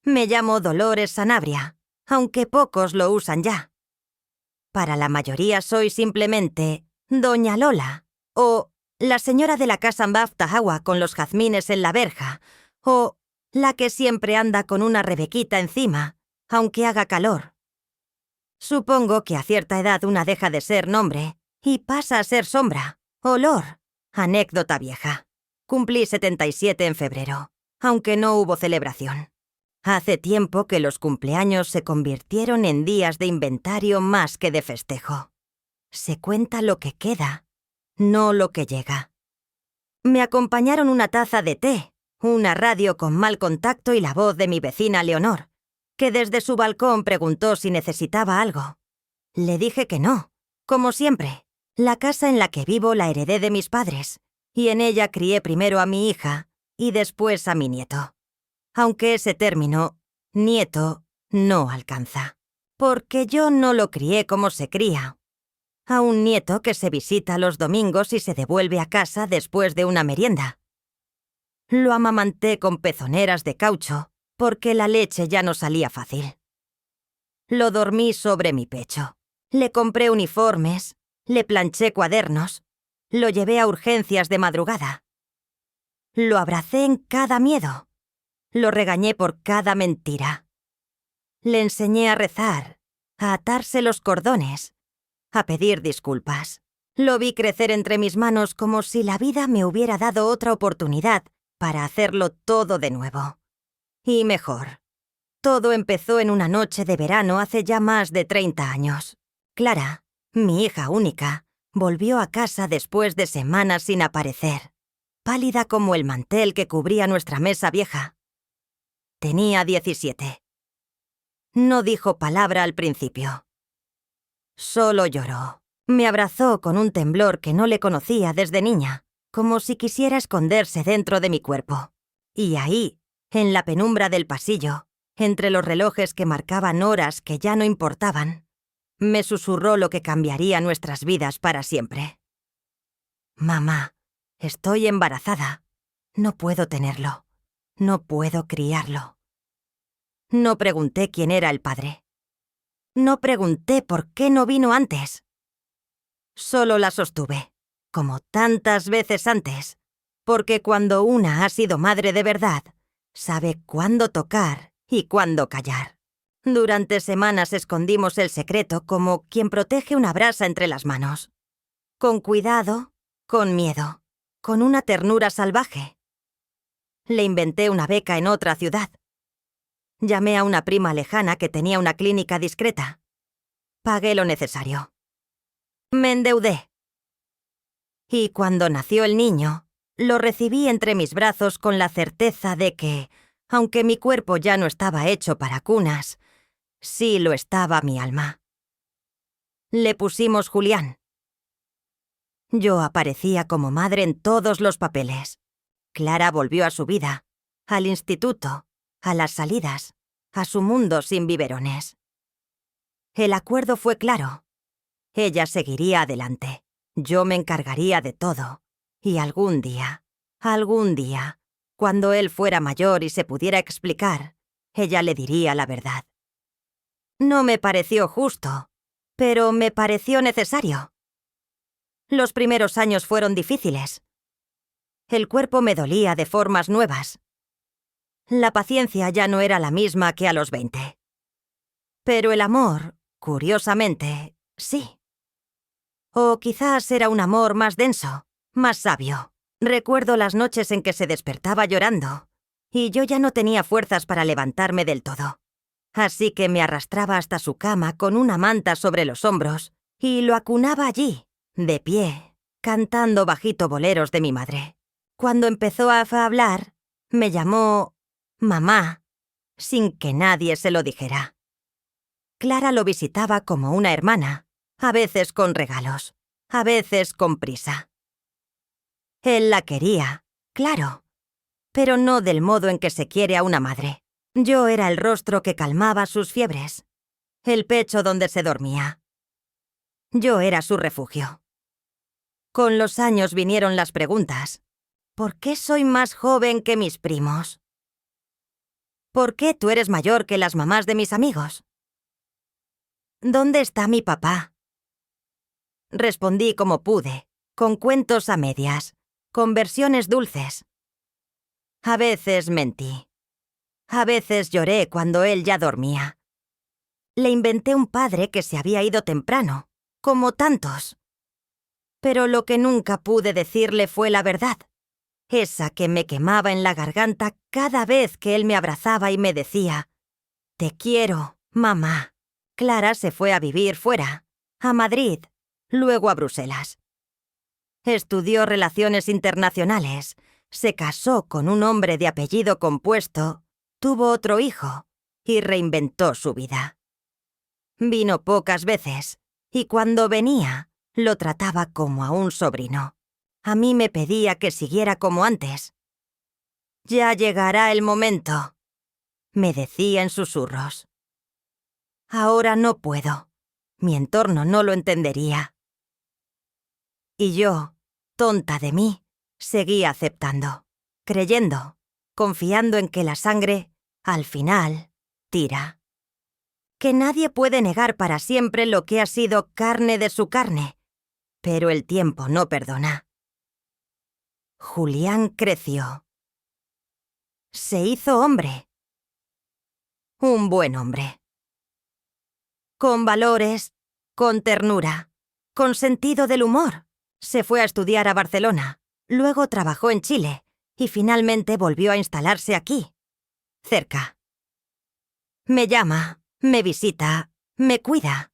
Me llamo Dolores Sanabria, aunque pocos lo usan ya. Para la mayoría soy simplemente Doña Lola, o la señora de la casa en Baftahawa con los jazmines en la verja, o la que siempre anda con una rebequita encima, aunque haga calor. Supongo que a cierta edad una deja de ser nombre y pasa a ser sombra, olor, anécdota vieja. Cumplí 77 en febrero, aunque no hubo celebración. Hace tiempo que los cumpleaños se convirtieron en días de inventario más que de festejo. Se cuenta lo que queda, no lo que llega. Me acompañaron una taza de té, una radio con mal contacto y la voz de mi vecina Leonor, que desde su balcón preguntó si necesitaba algo. Le dije que no, como siempre. La casa en la que vivo la heredé de mis padres, y en ella crié primero a mi hija y después a mi nieto. Aunque ese término, nieto, no alcanza. Porque yo no lo crié como se cría. A un nieto que se visita los domingos y se devuelve a casa después de una merienda. Lo amamanté con pezoneras de caucho, porque la leche ya no salía fácil. Lo dormí sobre mi pecho. Le compré uniformes, le planché cuadernos, lo llevé a urgencias de madrugada. Lo abracé en cada miedo. Lo regañé por cada mentira. Le enseñé a rezar, a atarse los cordones, a pedir disculpas. Lo vi crecer entre mis manos como si la vida me hubiera dado otra oportunidad para hacerlo todo de nuevo. Y mejor. Todo empezó en una noche de verano hace ya más de 30 años. Clara, mi hija única, volvió a casa después de semanas sin aparecer, pálida como el mantel que cubría nuestra mesa vieja. Tenía 17. No dijo palabra al principio. Solo lloró. Me abrazó con un temblor que no le conocía desde niña, como si quisiera esconderse dentro de mi cuerpo. Y ahí, en la penumbra del pasillo, entre los relojes que marcaban horas que ya no importaban, me susurró lo que cambiaría nuestras vidas para siempre. Mamá, estoy embarazada. No puedo tenerlo. No puedo criarlo. No pregunté quién era el padre. No pregunté por qué no vino antes. Solo la sostuve, como tantas veces antes, porque cuando una ha sido madre de verdad, sabe cuándo tocar y cuándo callar. Durante semanas escondimos el secreto como quien protege una brasa entre las manos. Con cuidado, con miedo, con una ternura salvaje. Le inventé una beca en otra ciudad. Llamé a una prima lejana que tenía una clínica discreta. Pagué lo necesario. Me endeudé. Y cuando nació el niño, lo recibí entre mis brazos con la certeza de que, aunque mi cuerpo ya no estaba hecho para cunas, sí lo estaba mi alma. Le pusimos Julián. Yo aparecía como madre en todos los papeles. Clara volvió a su vida, al instituto, a las salidas, a su mundo sin biberones. El acuerdo fue claro. Ella seguiría adelante. Yo me encargaría de todo. Y algún día, cuando él fuera mayor y se pudiera explicar, ella le diría la verdad. No me pareció justo, pero me pareció necesario. Los primeros años fueron difíciles. El cuerpo me dolía de formas nuevas. La paciencia ya no era la misma que a los 20. Pero el amor, curiosamente, sí. O quizás era un amor más denso, más sabio. Recuerdo las noches en que se despertaba llorando, y yo ya no tenía fuerzas para levantarme del todo. Así que me arrastraba hasta su cama con una manta sobre los hombros, y lo acunaba allí, de pie, cantando bajito boleros de mi madre. Cuando empezó a hablar, me llamó mamá, sin que nadie se lo dijera. Clara lo visitaba como una hermana, a veces con regalos, a veces con prisa. Él la quería, claro, pero no del modo en que se quiere a una madre. Yo era el rostro que calmaba sus fiebres, el pecho donde se dormía. Yo era su refugio. Con los años vinieron las preguntas. ¿Por qué soy más joven que mis primos? ¿Por qué tú eres mayor que las mamás de mis amigos? ¿Dónde está mi papá? Respondí como pude, con cuentos a medias, con versiones dulces. A veces mentí. A veces lloré cuando él ya dormía. Le inventé un padre que se había ido temprano, como tantos. Pero lo que nunca pude decirle fue la verdad, esa que me quemaba en la garganta cada vez que él me abrazaba y me decía: «Te quiero, mamá». Clara se fue a vivir fuera, a Madrid, luego a Bruselas. Estudió Relaciones Internacionales, se casó con un hombre de apellido compuesto, tuvo otro hijo y reinventó su vida. Vino pocas veces, y cuando venía, lo trataba como a un sobrino. A mí me pedía que siguiera como antes. «Ya llegará el momento», me decía en susurros. Ahora no puedo. Mi entorno no lo entendería. Y yo, tonta de mí, seguía aceptando, creyendo, confiando en que la sangre, al final, tira. Que nadie puede negar para siempre lo que ha sido carne de su carne, pero el tiempo no perdona. Julián creció. Se hizo hombre. Un buen hombre. Con valores, con ternura, con sentido del humor. Se fue a estudiar a Barcelona, luego trabajó en Chile y finalmente volvió a instalarse aquí, cerca. Me llama, me visita, me cuida.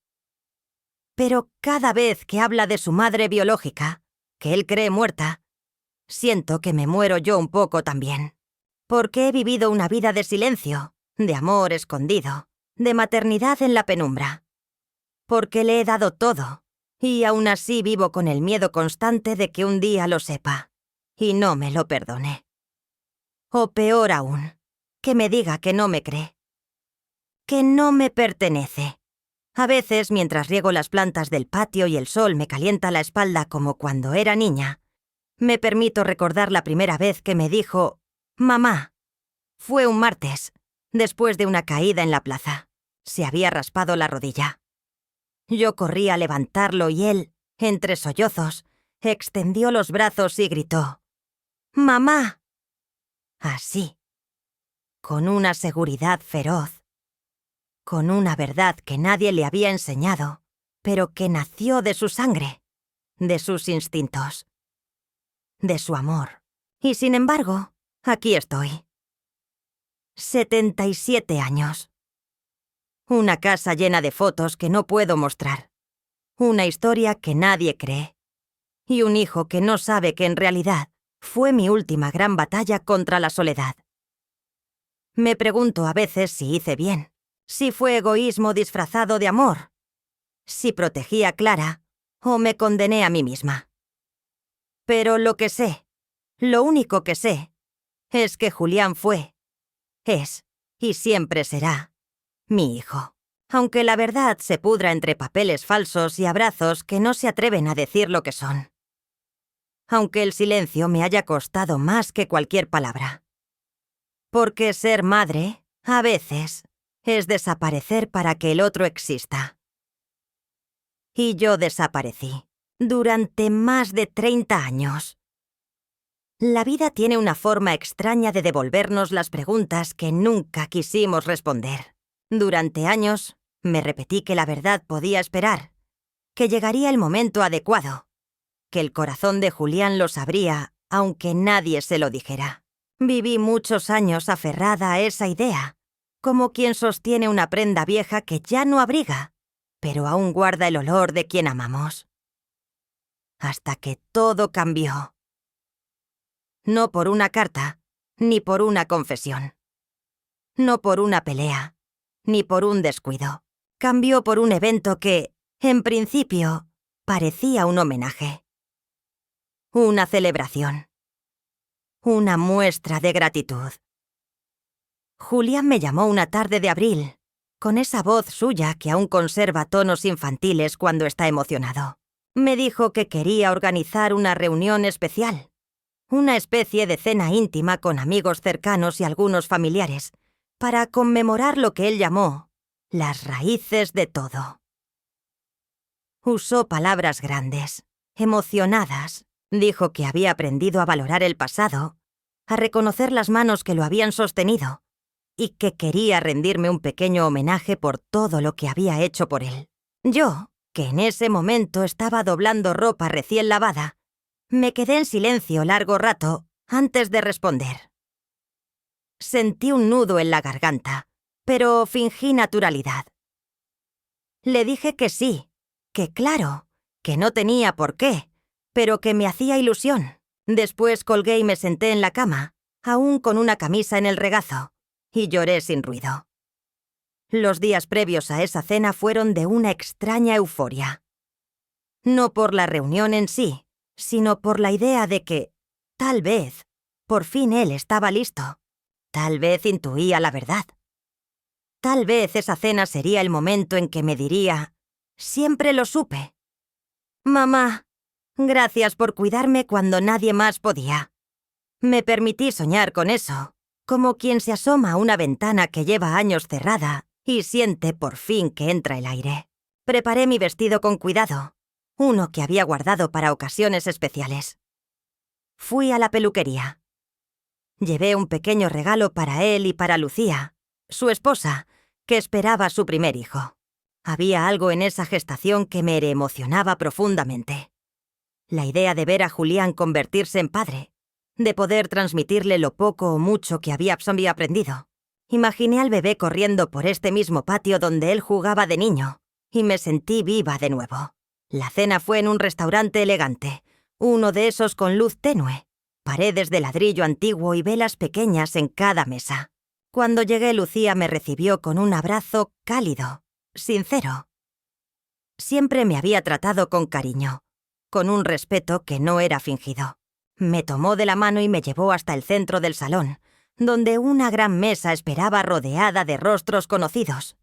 Pero cada vez que habla de su madre biológica, que él cree muerta, siento que me muero yo un poco también. Porque he vivido una vida de silencio, de amor escondido, de maternidad en la penumbra. Porque le he dado todo, y aún así vivo con el miedo constante de que un día lo sepa, y no me lo perdone. O peor aún, que me diga que no me cree. Que no me pertenece. A veces, mientras riego las plantas del patio y el sol me calienta la espalda como cuando era niña, me permito recordar la primera vez que me dijo «mamá». Fue un martes, después de una caída en la plaza. Se había raspado la rodilla. Yo corrí a levantarlo y él, entre sollozos, extendió los brazos y gritó «¡mamá!». Así, con una seguridad feroz, con una verdad que nadie le había enseñado, pero que nació de su sangre, de sus instintos, de su amor. Y sin embargo, aquí estoy. 77 años. Una casa llena de fotos que no puedo mostrar. Una historia que nadie cree. Y un hijo que no sabe que en realidad fue mi última gran batalla contra la soledad. Me pregunto a veces si hice bien, si fue egoísmo disfrazado de amor, si protegí a Clara o me condené a mí misma. Pero lo que sé, lo único que sé, es que Julián fue, es y siempre será mi hijo. Aunque la verdad se pudra entre papeles falsos y abrazos que no se atreven a decir lo que son. Aunque el silencio me haya costado más que cualquier palabra. Porque ser madre, a veces, es desaparecer para que el otro exista. Y yo desaparecí, durante más de 30 años. La vida tiene una forma extraña de devolvernos las preguntas que nunca quisimos responder. Durante años, me repetí que la verdad podía esperar, que llegaría el momento adecuado, que el corazón de Julián lo sabría, aunque nadie se lo dijera. Viví muchos años aferrada a esa idea, como quien sostiene una prenda vieja que ya no abriga, pero aún guarda el olor de quien amamos. Hasta que todo cambió. No por una carta, ni por una confesión. No por una pelea, ni por un descuido. Cambió por un evento que, en principio, parecía un homenaje. Una celebración. Una muestra de gratitud. Julián me llamó una tarde de abril, con esa voz suya que aún conserva tonos infantiles cuando está emocionado. Me dijo que quería organizar una reunión especial. Una especie de cena íntima con amigos cercanos y algunos familiares, para conmemorar lo que él llamó las raíces de todo. Usó palabras grandes, emocionadas. Dijo que había aprendido a valorar el pasado, a reconocer las manos que lo habían sostenido, y que quería rendirme un pequeño homenaje por todo lo que había hecho por él. Yo, que en ese momento estaba doblando ropa recién lavada, me quedé en silencio largo rato antes de responder. Sentí un nudo en la garganta, pero fingí naturalidad. Le dije que sí, que claro, que no tenía por qué, pero que me hacía ilusión. Después colgué y me senté en la cama, aún con una camisa en el regazo, y lloré sin ruido. Los días previos a esa cena fueron de una extraña euforia. No por la reunión en sí, sino por la idea de que, tal vez, por fin él estaba listo. Tal vez intuía la verdad. Tal vez esa cena sería el momento en que me diría: «Siempre lo supe. Mamá, gracias por cuidarme cuando nadie más podía». Me permití soñar con eso, como quien se asoma a una ventana que lleva años cerrada y siente por fin que entra el aire. Preparé mi vestido con cuidado, uno que había guardado para ocasiones especiales. Fui a la peluquería. Llevé un pequeño regalo para él y para Lucía, su esposa, que esperaba su primer hijo. Había algo en esa gestación que me emocionaba profundamente. La idea de ver a Julián convertirse en padre, de poder transmitirle lo poco o mucho que había aprendido. Imaginé al bebé corriendo por este mismo patio donde él jugaba de niño, y me sentí viva de nuevo. La cena fue en un restaurante elegante, uno de esos con luz tenue, paredes de ladrillo antiguo y velas pequeñas en cada mesa. Cuando llegué, Lucía me recibió con un abrazo cálido, sincero. Siempre me había tratado con cariño, con un respeto que no era fingido. Me tomó de la mano y me llevó hasta el centro del salón, donde una gran mesa esperaba rodeada de rostros conocidos,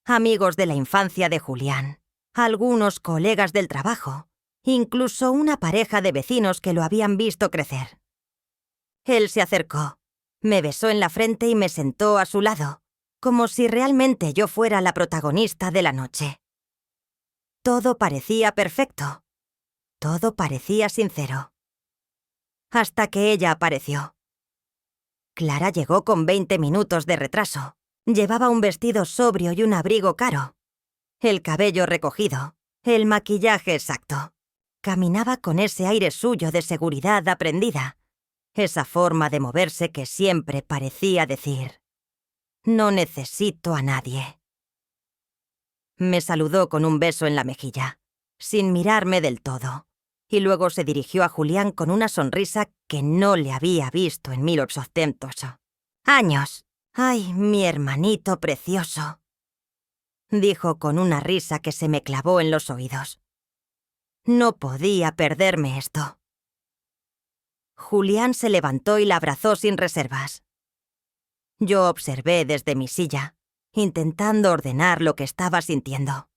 amigos de la infancia de Julián, algunos colegas del trabajo, incluso una pareja de vecinos que lo habían visto crecer. Él se acercó, me besó en la frente y me sentó a su lado, como si realmente yo fuera la protagonista de la noche. Todo parecía perfecto, todo parecía sincero. Hasta que ella apareció. Clara llegó con 20 minutos de retraso. Llevaba un vestido sobrio y un abrigo caro. El cabello recogido, el maquillaje exacto. Caminaba con ese aire suyo de seguridad aprendida, esa forma de moverse que siempre parecía decir: «No necesito a nadie». Me saludó con un beso en la mejilla, sin mirarme del todo, y luego se dirigió a Julián con una sonrisa que no le había visto en 1800 años. «Ay, mi hermanito precioso», dijo con una risa que se me clavó en los oídos. No podía perderme esto. Julián se levantó y la abrazó sin reservas. Yo observé desde mi silla, intentando ordenar lo que estaba sintiendo.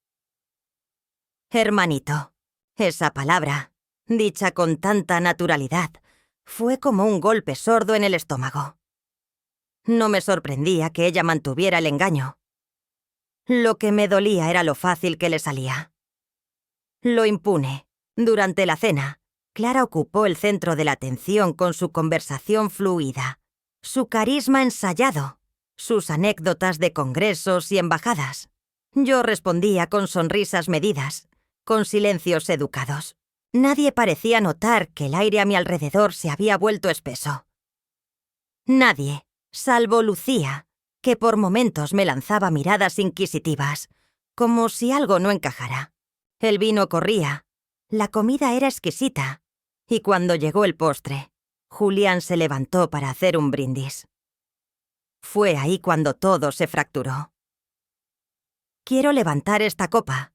Hermanito, esa palabra, dicha con tanta naturalidad, fue como un golpe sordo en el estómago. No me sorprendía que ella mantuviera el engaño. Lo que me dolía era lo fácil que le salía. Lo impune. Durante la cena, Clara ocupó el centro de la atención con su conversación fluida, su carisma ensayado, sus anécdotas de congresos y embajadas. Yo respondía con sonrisas medidas, con silencios educados. Nadie parecía notar que el aire a mi alrededor se había vuelto espeso. Nadie, salvo Lucía, que por momentos me lanzaba miradas inquisitivas, como si algo no encajara. El vino corría, la comida era exquisita, y cuando llegó el postre, Julián se levantó para hacer un brindis. Fue ahí cuando todo se fracturó. «Quiero levantar esta copa»,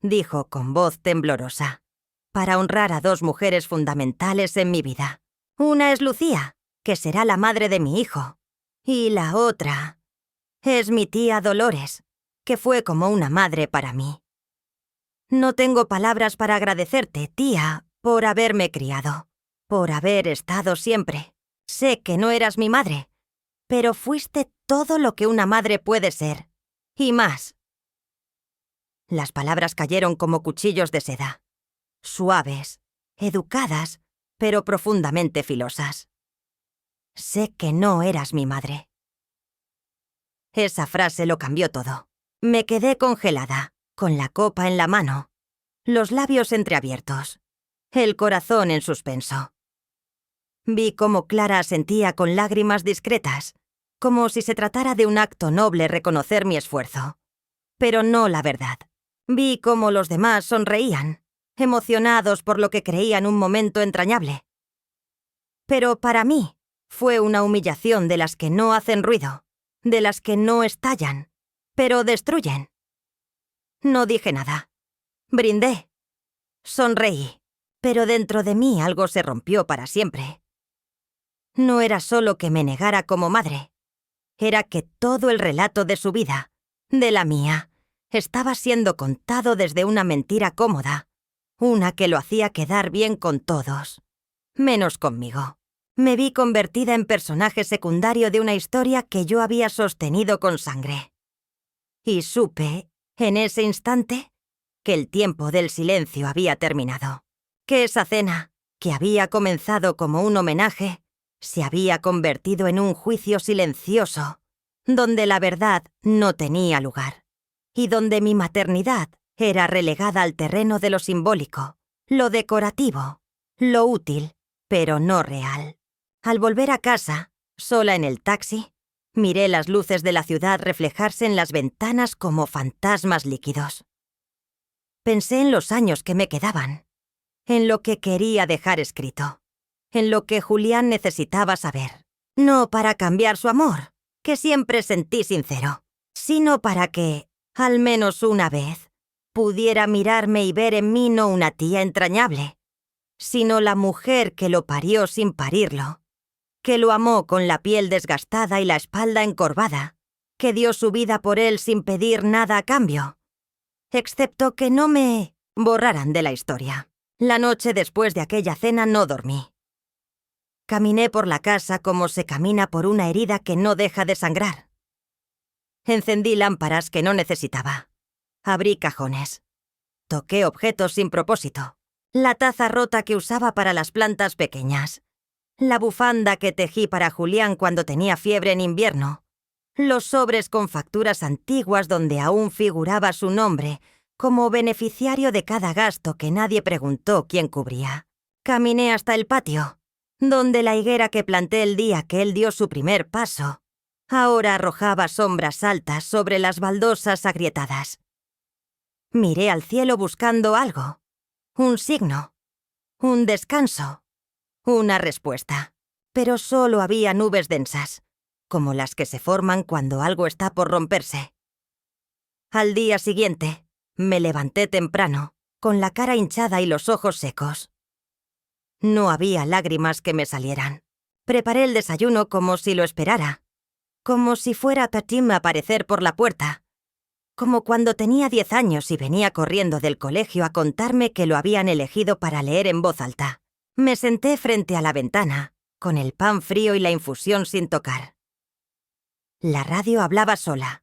dijo con voz temblorosa, «para honrar a dos mujeres fundamentales en mi vida. Una es Lucía, que será la madre de mi hijo, y la otra es mi tía Dolores, que fue como una madre para mí. No tengo palabras para agradecerte, tía, por haberme criado, por haber estado siempre. Sé que no eras mi madre, pero fuiste todo lo que una madre puede ser. Y más. Las palabras cayeron como cuchillos de seda. Suaves, educadas, pero profundamente filosas. Sé que no eras mi madre. Esa frase lo cambió todo. Me quedé congelada, con la copa en la mano, los labios entreabiertos, el corazón en suspenso. Vi cómo Clara asentía con lágrimas discretas, como si se tratara de un acto noble reconocer mi esfuerzo. Pero no la verdad. Vi cómo los demás sonreían, emocionados por lo que creían un momento entrañable. Pero para mí fue una humillación de las que no hacen ruido, de las que no estallan, pero destruyen. No dije nada. Brindé. Sonreí. Pero dentro de mí algo se rompió para siempre. No era solo que me negara como madre. Era que todo el relato de su vida, de la mía, estaba siendo contado desde una mentira cómoda, una que lo hacía quedar bien con todos, menos conmigo. Me vi convertida en personaje secundario de una historia que yo había sostenido con sangre. Y supe, en ese instante, que el tiempo del silencio había terminado. Que esa cena, que había comenzado como un homenaje, se había convertido en un juicio silencioso, donde la verdad no tenía lugar, y donde mi maternidad era relegada al terreno de lo simbólico, lo decorativo, lo útil, pero no real. Al volver a casa, sola en el taxi, miré las luces de la ciudad reflejarse en las ventanas como fantasmas líquidos. Pensé en los años que me quedaban, en lo que quería dejar escrito, en lo que Julián necesitaba saber. No para cambiar su amor, que siempre sentí sincero, sino para que, al menos una vez, pudiera mirarme y ver en mí no una tía entrañable, sino la mujer que lo parió sin parirlo, que lo amó con la piel desgastada y la espalda encorvada, que dio su vida por él sin pedir nada a cambio, excepto que no me borraran de la historia. La noche después de aquella cena no dormí. Caminé por la casa como se camina por una herida que no deja de sangrar. Encendí lámparas que no necesitaba. Abrí cajones. Toqué objetos sin propósito. La taza rota que usaba para las plantas pequeñas. La bufanda que tejí para Julián cuando tenía fiebre en invierno. Los sobres con facturas antiguas donde aún figuraba su nombre como beneficiario de cada gasto que nadie preguntó quién cubría. Caminé hasta el patio, donde la higuera que planté el día que él dio su primer paso, ahora arrojaba sombras altas sobre las baldosas agrietadas. Miré al cielo buscando algo, un signo, un descanso, una respuesta. Pero solo había nubes densas, como las que se forman cuando algo está por romperse. Al día siguiente, me levanté temprano, con la cara hinchada y los ojos secos. No había lágrimas que me salieran. Preparé el desayuno como si lo esperara, como si fuera Tatim a aparecer por la puerta, como cuando tenía 10 años y venía corriendo del colegio a contarme que lo habían elegido para leer en voz alta. Me senté frente a la ventana, con el pan frío y la infusión sin tocar. La radio hablaba sola.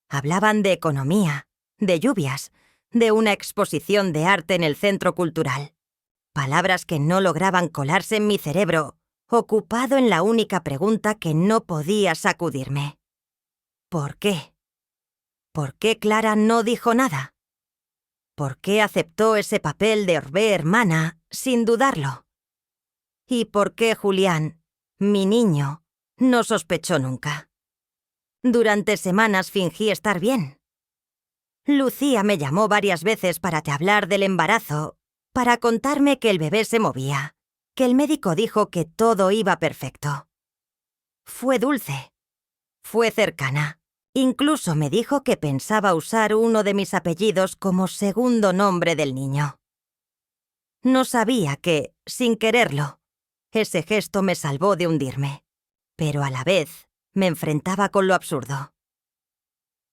Hablaban de economía, de lluvias, de una exposición de arte en el centro cultural. Palabras que no lograban colarse en mi cerebro, ocupado en la única pregunta que no podía sacudirme. ¿Por qué? ¿Por qué Clara no dijo nada? ¿Por qué aceptó ese papel de Orbe hermana sin dudarlo? ¿Y por qué Julián, mi niño, no sospechó nunca? Durante semanas fingí estar bien. Lucía me llamó varias veces para te hablar del embarazo, para contarme que el bebé se movía, que el médico dijo que todo iba perfecto. Fue dulce, fue cercana. Incluso me dijo que pensaba usar uno de mis apellidos como segundo nombre del niño. No sabía que, sin quererlo, ese gesto me salvó de hundirme, pero a la vez me enfrentaba con lo absurdo.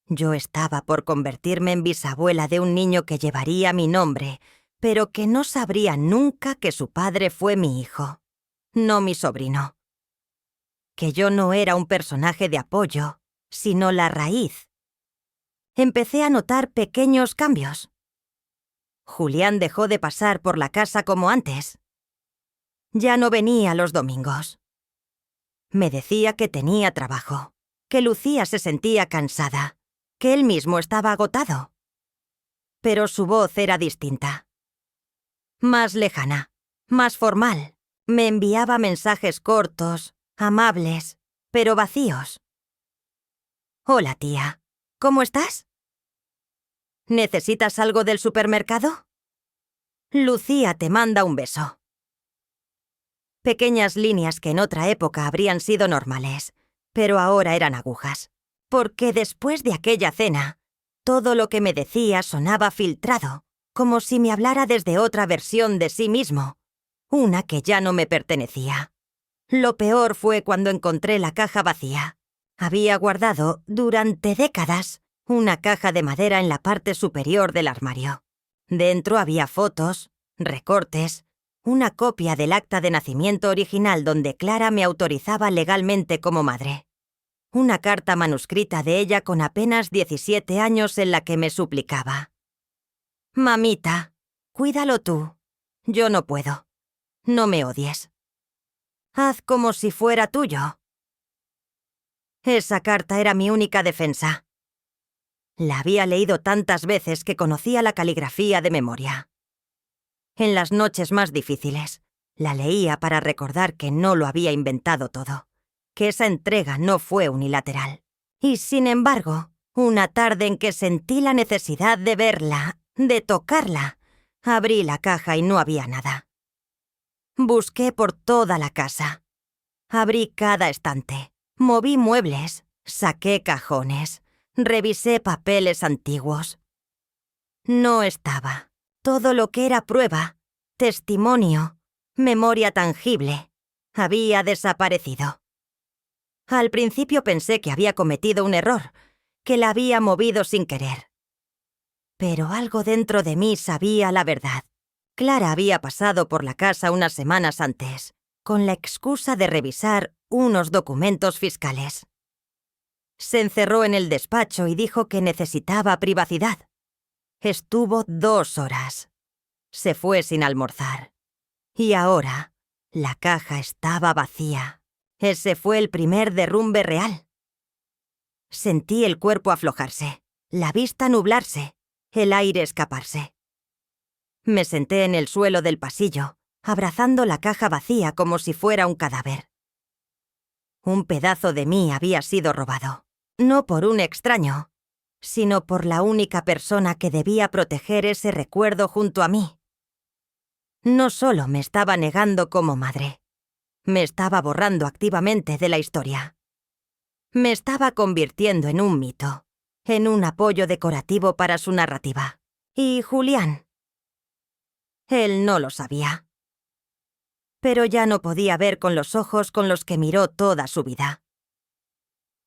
Yo estaba por convertirme en bisabuela de un niño que llevaría mi nombre, pero que no sabría nunca que su padre fue mi hijo, no mi sobrino. que yo no era un personaje de apoyo, sino la raíz. Empecé a notar pequeños cambios. Julián dejó de pasar por la casa como antes. Ya no venía los domingos. Me decía que tenía trabajo, que Lucía se sentía cansada, que él mismo estaba agotado. Pero su voz era distinta. Más lejana, más formal. Me enviaba mensajes cortos, amables, pero vacíos. Hola, tía. ¿Cómo estás? ¿Necesitas algo del supermercado? Lucía te manda un beso. Pequeñas líneas que en otra época habrían sido normales, pero ahora eran agujas. Porque después de aquella cena, todo lo que me decía sonaba filtrado, como si me hablara desde otra versión de sí mismo, una que ya no me pertenecía. Lo peor fue cuando encontré la caja vacía. Había guardado, durante décadas, una caja de madera en la parte superior del armario. Dentro había fotos, recortes, una copia del acta de nacimiento original donde Clara me autorizaba legalmente como madre. Una carta manuscrita de ella con apenas 17 años en la que me suplicaba: «Mamita, cuídalo tú. Yo no puedo. No me odies. Haz como si fuera tuyo». Esa carta era mi única defensa. La había leído tantas veces que conocía la caligrafía de memoria. En las noches más difíciles, la leía para recordar que no lo había inventado todo, que esa entrega no fue unilateral. Y sin embargo, una tarde en que sentí la necesidad de verla, de tocarla, abrí la caja y no había nada. Busqué por toda la casa. Abrí cada estante, moví muebles, saqué cajones, revisé papeles antiguos. No estaba. Todo lo que era prueba, testimonio, memoria tangible, había desaparecido. Al principio pensé que había cometido un error, que la había movido sin querer. Pero algo dentro de mí sabía la verdad. Clara había pasado por la casa unas semanas antes, con la excusa de revisar unos documentos fiscales. Se encerró en el despacho y dijo que necesitaba privacidad. Estuvo 2 horas. Se fue sin almorzar. Y ahora, la caja estaba vacía. Ese fue el primer derrumbe real. Sentí el cuerpo aflojarse, la vista nublarse, el aire escaparse. Me senté en el suelo del pasillo, abrazando la caja vacía como si fuera un cadáver. Un pedazo de mí había sido robado, no por un extraño, sino por la única persona que debía proteger ese recuerdo junto a mí. No solo me estaba negando como madre, me estaba borrando activamente de la historia. Me estaba convirtiendo en un mito, en un apoyo decorativo para su narrativa. Y Julián, él no lo sabía. Pero ya no podía ver con los ojos con los que miró toda su vida.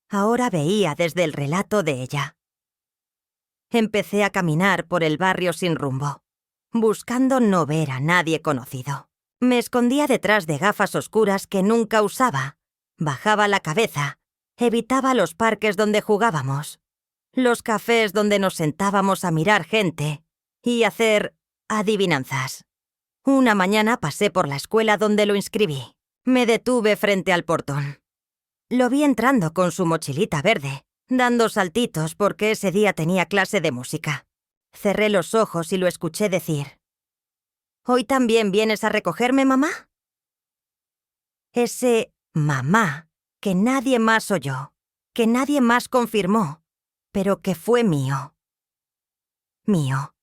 Ahora veía desde el relato de ella. Empecé a caminar por el barrio sin rumbo, buscando no ver a nadie conocido. Me escondía detrás de gafas oscuras que nunca usaba, bajaba la cabeza, evitaba los parques donde jugábamos, los cafés donde nos sentábamos a mirar gente y hacer adivinanzas. Una mañana pasé por la escuela donde lo inscribí. Me detuve frente al portón. Lo vi entrando con su mochilita verde, dando saltitos porque ese día tenía clase de música. Cerré los ojos y lo escuché decir: «¿Hoy también vienes a recogerme, mamá?». Ese mamá que nadie más oyó, que nadie más confirmó, pero que fue mío. Mío.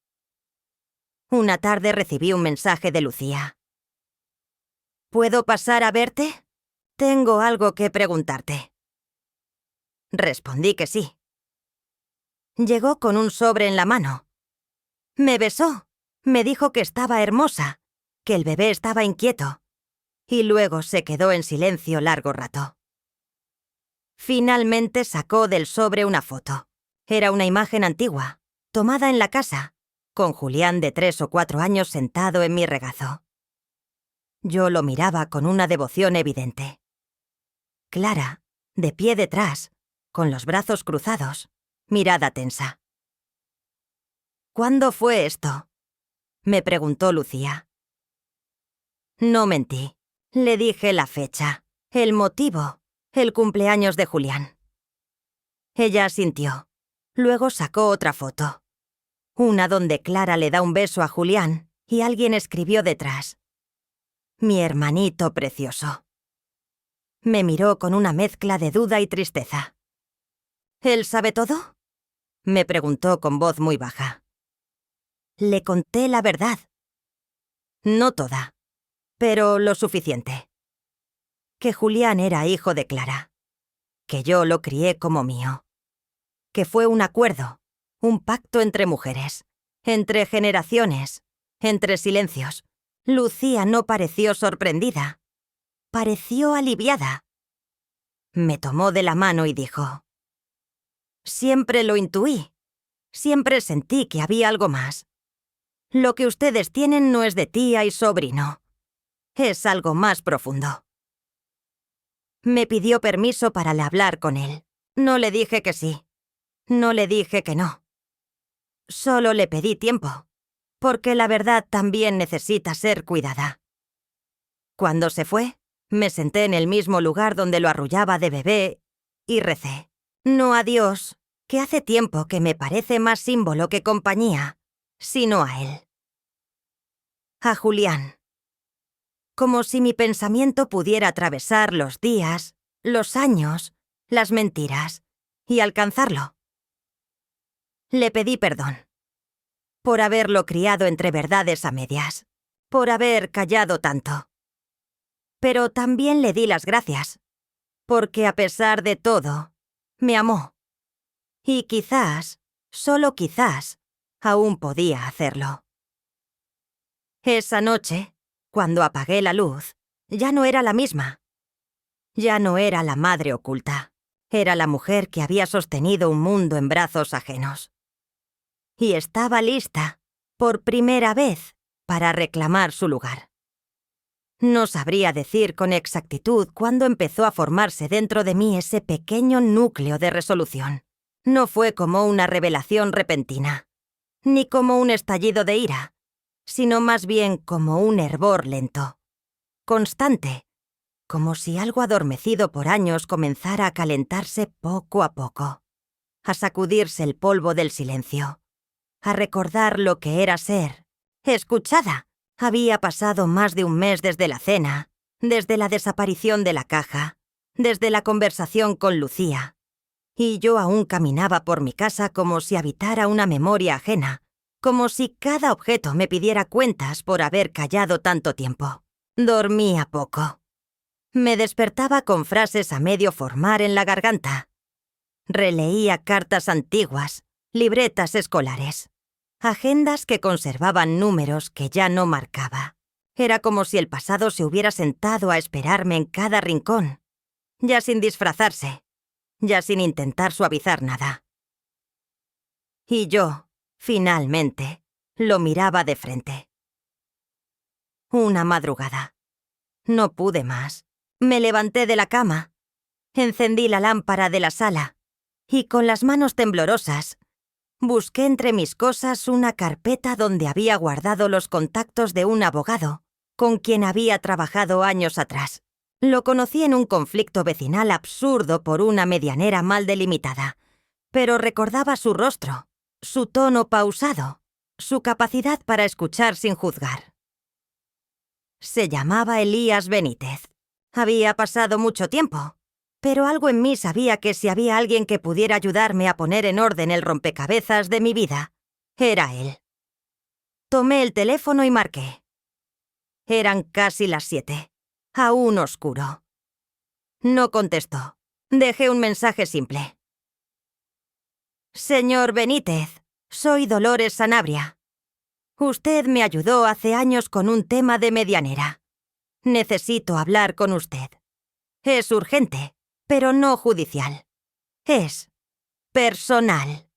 Una tarde recibí un mensaje de Lucía. «¿Puedo pasar a verte? Tengo algo que preguntarte». Respondí que sí. Llegó con un sobre en la mano. Me besó, me dijo que estaba hermosa, que el bebé estaba inquieto, y luego se quedó en silencio largo rato. Finalmente sacó del sobre una foto. Era una imagen antigua, tomada en la casa, con Julián de 3 o 4 años sentado en mi regazo. Yo lo miraba con una devoción evidente. Clara, de pie detrás, con los brazos cruzados, mirada tensa. «¿Cuándo fue esto?», me preguntó Lucía. No mentí. Le dije la fecha, el motivo, el cumpleaños de Julián. Ella asintió. Luego sacó otra foto. Una donde Clara le da un beso a Julián y alguien escribió detrás: «Mi hermanito precioso». Me miró con una mezcla de duda y tristeza. «¿Él sabe todo?», me preguntó con voz muy baja. Le conté la verdad. No toda, pero lo suficiente. Que Julián era hijo de Clara. Que yo lo crié como mío. Que fue un acuerdo, un pacto entre mujeres, entre generaciones, entre silencios. Lucía no pareció sorprendida. Pareció aliviada. Me tomó de la mano y dijo: «Siempre lo intuí. Siempre sentí que había algo más. Lo que ustedes tienen no es de tía y sobrino. Es algo más profundo». Me pidió permiso para hablar con él. No le dije que sí. No le dije que no. Solo le pedí tiempo, porque la verdad también necesita ser cuidada. Cuando se fue, me senté en el mismo lugar donde lo arrullaba de bebé y recé: no a Dios, que hace tiempo que me parece más símbolo que compañía, sino a él. A Julián. Como si mi pensamiento pudiera atravesar los días, los años, las mentiras, y alcanzarlo. Le pedí perdón. Por haberlo criado entre verdades a medias. Por haber callado tanto. Pero también le di las gracias. Porque a pesar de todo, me amó. Y quizás, solo quizás, aún podía hacerlo. Esa noche, cuando apagué la luz, ya no era la misma. Ya no era la madre oculta. Era la mujer que había sostenido un mundo en brazos ajenos. Y estaba lista, por primera vez, para reclamar su lugar. No sabría decir con exactitud cuándo empezó a formarse dentro de mí ese pequeño núcleo de resolución. No fue como una revelación repentina, ni como un estallido de ira, sino más bien como un hervor lento, constante, como si algo adormecido por años comenzara a calentarse poco a poco, a sacudirse el polvo del silencio, a recordar lo que era ser escuchada. Había pasado más de un mes desde la cena, desde la desaparición de la caja, desde la conversación con Lucía, y yo aún caminaba por mi casa como si habitara una memoria ajena, como si cada objeto me pidiera cuentas por haber callado tanto tiempo. Dormía poco. Me despertaba con frases a medio formar en la garganta. Releía cartas antiguas, libretas escolares, agendas que conservaban números que ya no marcaba. Era como si el pasado se hubiera sentado a esperarme en cada rincón, ya sin disfrazarse, ya sin intentar suavizar nada. Y yo, finalmente, lo miraba de frente. Una madrugada. No pude más. Me levanté de la cama, encendí la lámpara de la sala y con las manos temblorosas busqué entre mis cosas una carpeta donde había guardado los contactos de un abogado con quien había trabajado años atrás. Lo conocí en un conflicto vecinal absurdo por una medianera mal delimitada, pero recordaba su rostro, su tono pausado, su capacidad para escuchar sin juzgar. Se llamaba Elías Benítez. Había pasado mucho tiempo, pero algo en mí sabía que si había alguien que pudiera ayudarme a poner en orden el rompecabezas de mi vida, era él. Tomé el teléfono y marqué. Eran casi las 7, aún oscuro. No contestó. Dejé un mensaje simple. «Señor Benítez, soy Dolores Sanabria. Usted me ayudó hace años con un tema de medianera. Necesito hablar con usted. Es urgente, pero no judicial. Es personal».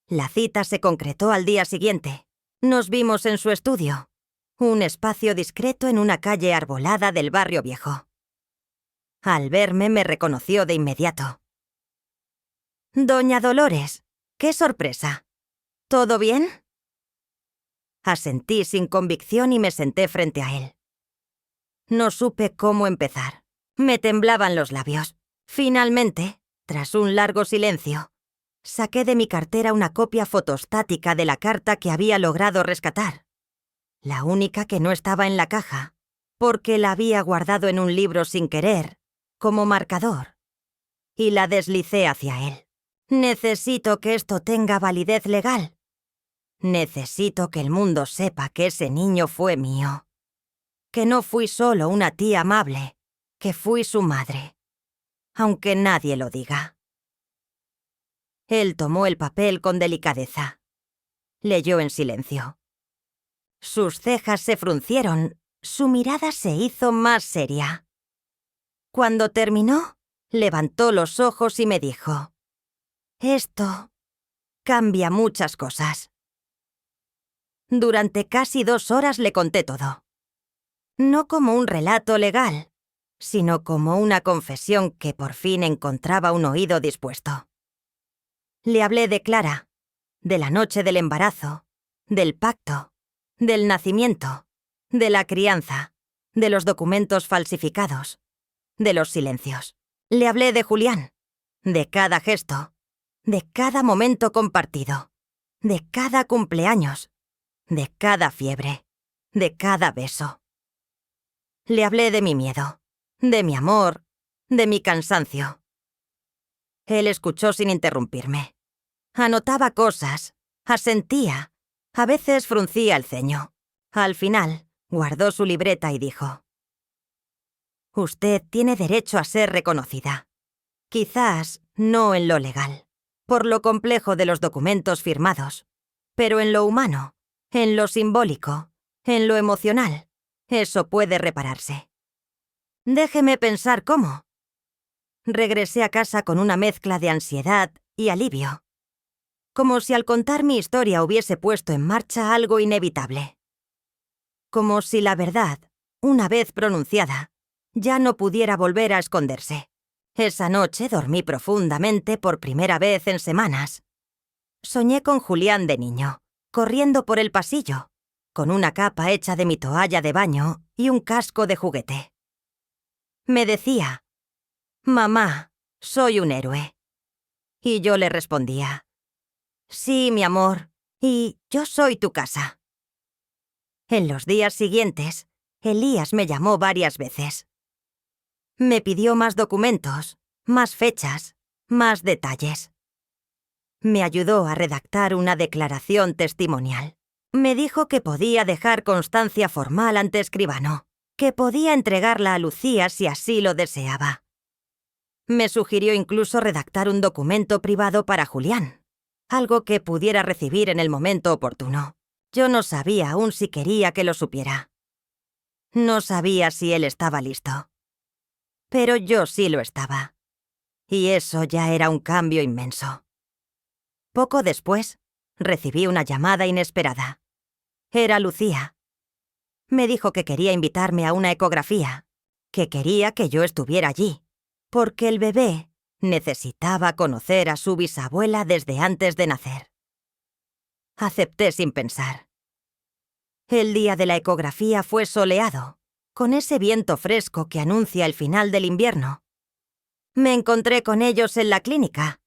La cita se concretó al día siguiente. Nos vimos en su estudio, un espacio discreto en una calle arbolada del barrio viejo. Al verme me reconoció de inmediato. «Doña Dolores, qué sorpresa. ¿Todo bien?» Asentí sin convicción y me senté frente a él. No supe cómo empezar. Me temblaban los labios. Finalmente, tras un largo silencio, saqué de mi cartera una copia fotostática de la carta que había logrado rescatar. La única que no estaba en la caja, porque la había guardado en un libro sin querer, como marcador. Y la deslicé hacia él. Necesito que esto tenga validez legal. Necesito que el mundo sepa que ese niño fue mío. Que no fui solo una tía amable, que fui su madre. Aunque nadie lo diga. Él tomó el papel con delicadeza. Leyó en silencio. Sus cejas se fruncieron, su mirada se hizo más seria. Cuando terminó, levantó los ojos y me dijo: «Esto cambia muchas cosas». Durante casi 2 horas le conté todo. No como un relato legal, sino como una confesión que por fin encontraba un oído dispuesto. Le hablé de Clara, de la noche del embarazo, del pacto, del nacimiento, de la crianza, de los documentos falsificados, de los silencios. Le hablé de Julián, de cada gesto, de cada momento compartido, de cada cumpleaños, de cada fiebre, de cada beso. Le hablé de mi miedo, de mi amor, de mi cansancio. Él escuchó sin interrumpirme. Anotaba cosas, asentía, a veces fruncía el ceño. Al final, guardó su libreta y dijo: «Usted tiene derecho a ser reconocida. Quizás no en lo legal, por lo complejo de los documentos firmados, pero en lo humano, en lo simbólico, en lo emocional, eso puede repararse. Déjeme pensar cómo». Regresé a casa con una mezcla de ansiedad y alivio, como si al contar mi historia hubiese puesto en marcha algo inevitable. Como si la verdad, una vez pronunciada, ya no pudiera volver a esconderse. Esa noche dormí profundamente por primera vez en semanas. Soñé con Julián de niño, corriendo por el pasillo, con una capa hecha de mi toalla de baño y un casco de juguete. Me decía: «Mamá, soy un héroe». Y yo le respondía: «Sí, mi amor, y yo soy tu casa». En los días siguientes, Elías me llamó varias veces. Me pidió más documentos, más fechas, más detalles. Me ayudó a redactar una declaración testimonial. Me dijo que podía dejar constancia formal ante escribano, que podía entregarla a Lucía si así lo deseaba. Me sugirió incluso redactar un documento privado para Julián, algo que pudiera recibir en el momento oportuno. Yo no sabía aún si quería que lo supiera. No sabía si él estaba listo. Pero yo sí lo estaba. Y eso ya era un cambio inmenso. Poco después, recibí una llamada inesperada. Era Lucía. Me dijo que quería invitarme a una ecografía, que quería que yo estuviera allí, porque el bebé necesitaba conocer a su bisabuela desde antes de nacer. Acepté sin pensar. El día de la ecografía fue soleado, con ese viento fresco que anuncia el final del invierno. Me encontré con ellos en la clínica.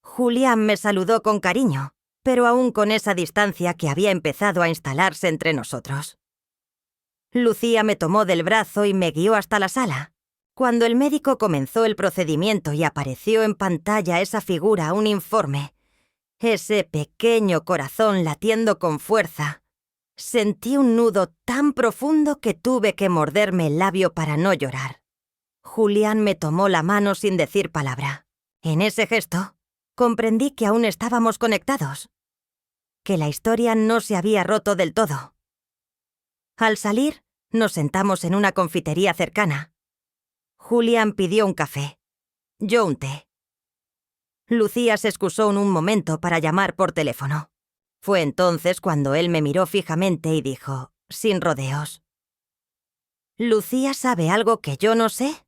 Julián me saludó con cariño, pero aún con esa distancia que había empezado a instalarse entre nosotros. Lucía me tomó del brazo y me guió hasta la sala. Cuando el médico comenzó el procedimiento y apareció en pantalla esa figura uniforme, ese pequeño corazón latiendo con fuerza, sentí un nudo tan profundo que tuve que morderme el labio para no llorar. Julián me tomó la mano sin decir palabra. En ese gesto, comprendí que aún estábamos conectados, que la historia no se había roto del todo. Al salir, nos sentamos en una confitería cercana. Julián pidió un café, yo un té. Lucía se excusó en un momento para llamar por teléfono. Fue entonces cuando él me miró fijamente y dijo, sin rodeos: ¿Lucía sabe algo que yo no sé?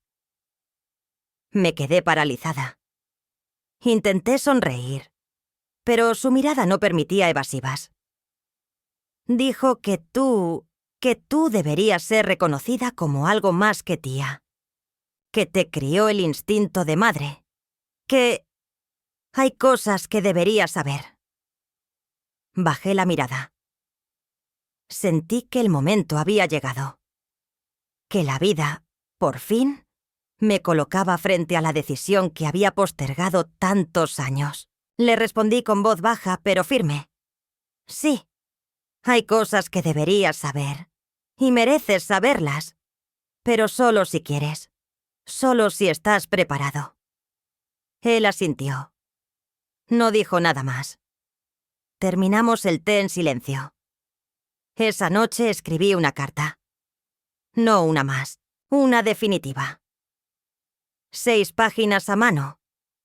Me quedé paralizada. Intenté sonreír, pero su mirada no permitía evasivas. Dijo que tú deberías ser reconocida como algo más que tía. Que te crió el instinto de madre. Que hay cosas que deberías saber. Bajé la mirada. Sentí que el momento había llegado. Que la vida, por fin, me colocaba frente a la decisión que había postergado tantos años. Le respondí con voz baja pero firme. Sí, hay cosas que deberías saber. Y mereces saberlas. Pero solo si quieres. Solo si estás preparado. Él asintió. No dijo nada más. Terminamos el té en silencio. Esa noche escribí una carta. No una más, una definitiva. 6 páginas a mano,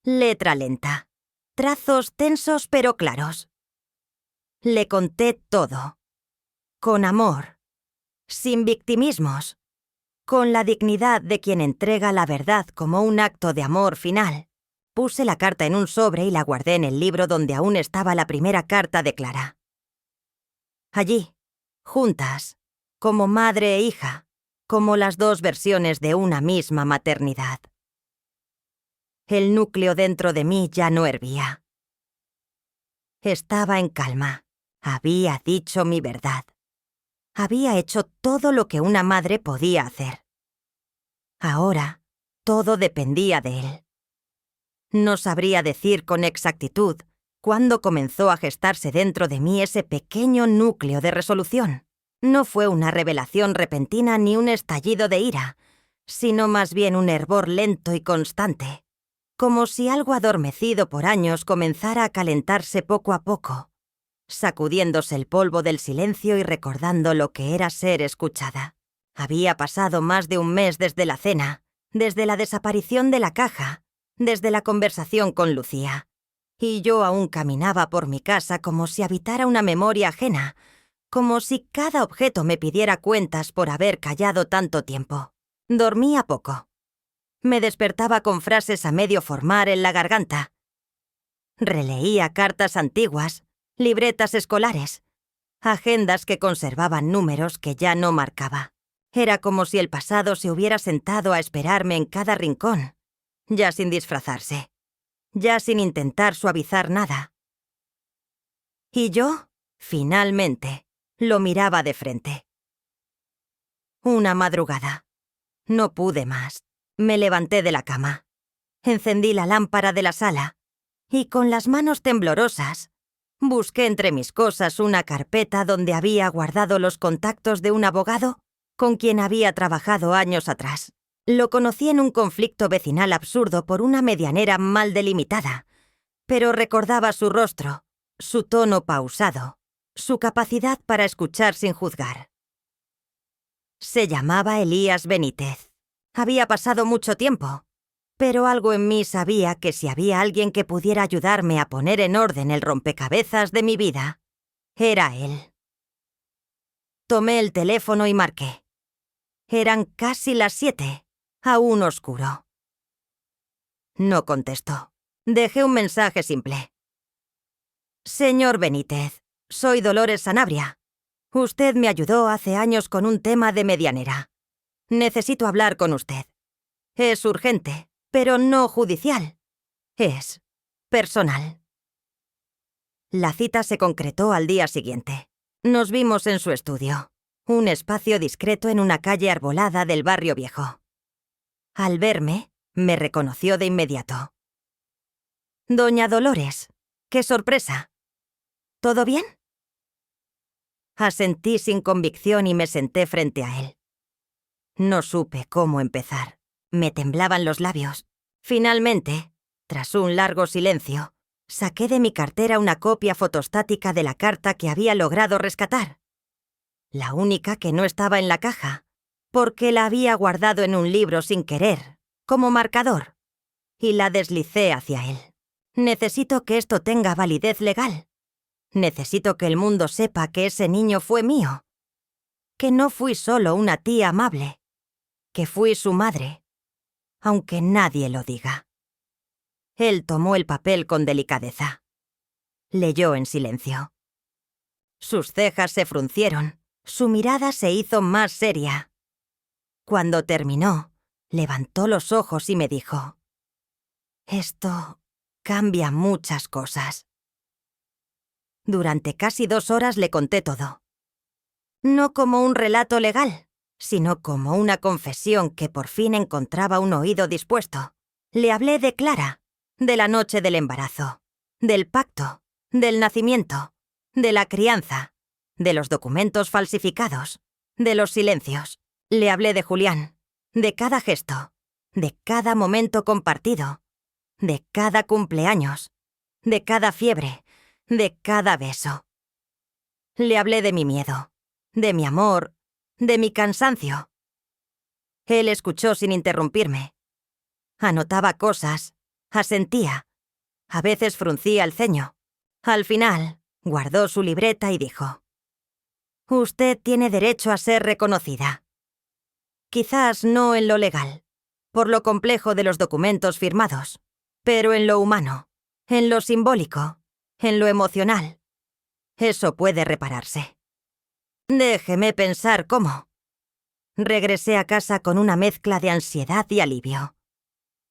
letra lenta, trazos tensos pero claros. Le conté todo. Con amor, sin victimismos, con la dignidad de quien entrega la verdad como un acto de amor final. Puse la carta en un sobre y la guardé en el libro donde aún estaba la primera carta de Clara. Allí, juntas, como madre e hija, como las 2 versiones de una misma maternidad. El núcleo dentro de mí ya no hervía. Estaba en calma. Había dicho mi verdad. Había hecho todo lo que una madre podía hacer. Ahora, todo dependía de él. No sabría decir con exactitud cuándo comenzó a gestarse dentro de mí ese pequeño núcleo de resolución. No fue una revelación repentina ni un estallido de ira, sino más bien un hervor lento y constante, como si algo adormecido por años comenzara a calentarse poco a poco, sacudiéndose el polvo del silencio y recordando lo que era ser escuchada. Había pasado más de un mes desde la cena, desde la desaparición de la caja, desde la conversación con Lucía, y yo aún caminaba por mi casa como si habitara una memoria ajena, como si cada objeto me pidiera cuentas por haber callado tanto tiempo. Dormía poco. Me despertaba con frases a medio formar en la garganta. Releía cartas antiguas, libretas escolares, agendas que conservaban números que ya no marcaba. Era como si el pasado se hubiera sentado a esperarme en cada rincón, ya sin disfrazarse, ya sin intentar suavizar nada. Y yo, finalmente, lo miraba de frente. Una madrugada. No pude más. Me levanté de la cama. Encendí la lámpara de la sala y con las manos temblorosas busqué entre mis cosas una carpeta donde había guardado los contactos de un abogado con quien había trabajado años atrás. Lo conocí en un conflicto vecinal absurdo por una medianera mal delimitada, pero recordaba su rostro, su tono pausado, su capacidad para escuchar sin juzgar. Se llamaba Elías Benítez. Había pasado mucho tiempo, pero algo en mí sabía que si había alguien que pudiera ayudarme a poner en orden el rompecabezas de mi vida, era él. Tomé el teléfono y marqué. Eran casi las 7, aún oscuro. No contestó. Dejé un mensaje simple. Señor Benítez, soy Dolores Sanabria. Usted me ayudó hace años con un tema de medianera. Necesito hablar con usted. Es urgente, pero no judicial. Es personal. La cita se concretó al día siguiente. Nos vimos en su estudio, un espacio discreto en una calle arbolada del barrio viejo. Al verme, me reconoció de inmediato. Doña Dolores, qué sorpresa. ¿Todo bien? Asentí sin convicción y me senté frente a él. No supe cómo empezar. Me temblaban los labios. Finalmente, tras un largo silencio, saqué de mi cartera una copia fotostática de la carta que había logrado rescatar. La única que no estaba en la caja, porque la había guardado en un libro sin querer, como marcador, y la deslicé hacia él. Necesito que esto tenga validez legal. Necesito que el mundo sepa que ese niño fue mío, que no fui solo una tía amable, que fui su madre, aunque nadie lo diga. Él tomó el papel con delicadeza. Leyó en silencio. Sus cejas se fruncieron, su mirada se hizo más seria. Cuando terminó, levantó los ojos y me dijo: «Esto cambia muchas cosas». Durante casi 2 horas le conté todo. No como un relato legal, sino como una confesión que por fin encontraba un oído dispuesto. Le hablé de Clara, de la noche del embarazo, del pacto, del nacimiento, de la crianza, de los documentos falsificados, de los silencios. Le hablé de Julián, de cada gesto, de cada momento compartido, de cada cumpleaños, de cada fiebre, de cada beso. Le hablé de mi miedo, de mi amor, de mi cansancio. Él escuchó sin interrumpirme. Anotaba cosas, asentía, a veces fruncía el ceño. Al final, guardó su libreta y dijo: «Usted tiene derecho a ser reconocida. Quizás no en lo legal, por lo complejo de los documentos firmados, pero en lo humano, en lo simbólico, en lo emocional. Eso puede repararse». Déjeme pensar cómo. Regresé a casa con una mezcla de ansiedad y alivio.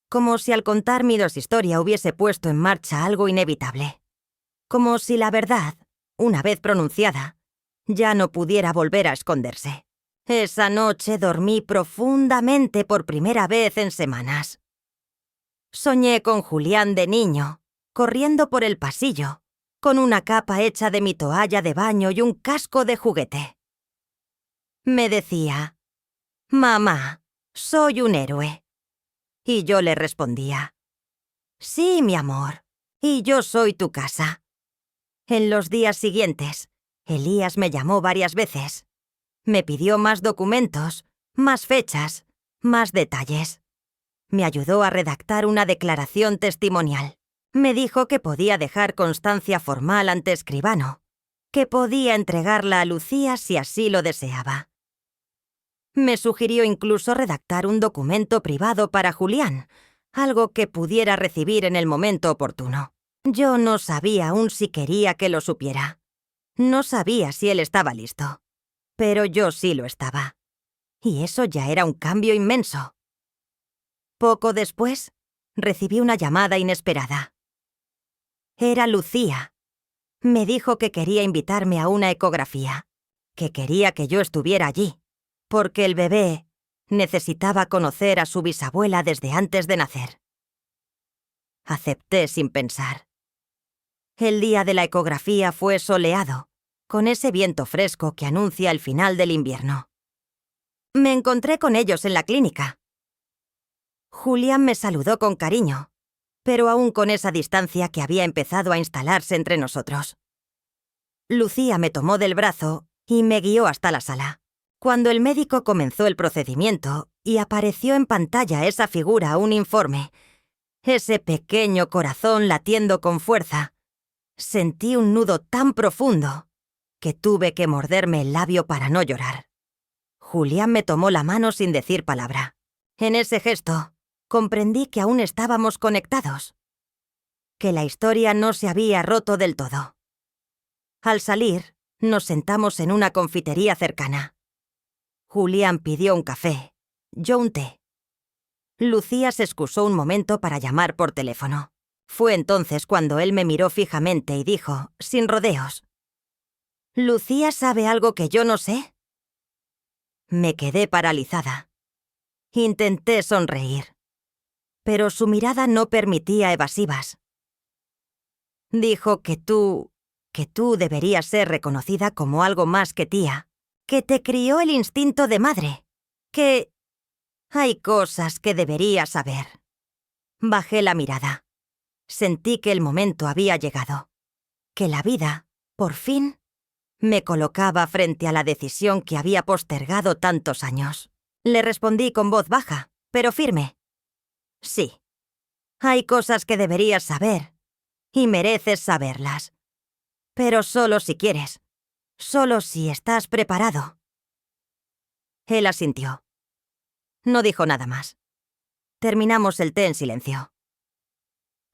Como si al contar mi historia hubiese puesto en marcha algo inevitable. Como si la verdad, una vez pronunciada, ya no pudiera volver a esconderse. Esa noche dormí profundamente por primera vez en semanas. Soñé con Julián de niño, corriendo por el pasillo, con una capa hecha de mi toalla de baño y un casco de juguete. Me decía: «Mamá, soy un héroe». Y yo le respondía: «Sí, mi amor, y yo soy tu casa». En los días siguientes, Elías me llamó varias veces. Me pidió más documentos, más fechas, más detalles. Me ayudó a redactar una declaración testimonial. Me dijo que podía dejar constancia formal ante escribano, que podía entregarla a Lucía si así lo deseaba. Me sugirió incluso redactar un documento privado para Julián, algo que pudiera recibir en el momento oportuno. Yo no sabía aún si quería que lo supiera. No sabía si él estaba listo. Pero yo sí lo estaba. Y eso ya era un cambio inmenso. Poco después, recibí una llamada inesperada. Era Lucía. Me dijo que quería invitarme a una ecografía, que quería que yo estuviera allí, porque el bebé necesitaba conocer a su bisabuela desde antes de nacer. Acepté sin pensar. El día de la ecografía fue soleado, con ese viento fresco que anuncia el final del invierno. Me encontré con ellos en la clínica. Julián me saludó con cariño, pero aún con esa distancia que había empezado a instalarse entre nosotros. Lucía me tomó del brazo y me guió hasta la sala. Cuando el médico comenzó el procedimiento y apareció en pantalla esa figura, un informe, ese pequeño corazón latiendo con fuerza, sentí un nudo tan profundo que tuve que morderme el labio para no llorar. Julián me tomó la mano sin decir palabra. En ese gesto, comprendí que aún estábamos conectados, que la historia no se había roto del todo. Al salir, nos sentamos en una confitería cercana. Julián pidió un café, yo un té. Lucía se excusó un momento para llamar por teléfono. Fue entonces cuando él me miró fijamente y dijo, sin rodeos: «¿Lucía sabe algo que yo no sé?». Me quedé paralizada. Intenté sonreír, pero su mirada no permitía evasivas. Dijo que tú deberías ser reconocida como algo más que tía, que te crió el instinto de madre, que hay cosas que deberías saber. Bajé la mirada. Sentí que el momento había llegado, que la vida, por fin, me colocaba frente a la decisión que había postergado tantos años. Le respondí con voz baja, pero firme: «Sí, hay cosas que deberías saber, y mereces saberlas. Pero solo si quieres, solo si estás preparado». Él asintió. No dijo nada más. Terminamos el té en silencio.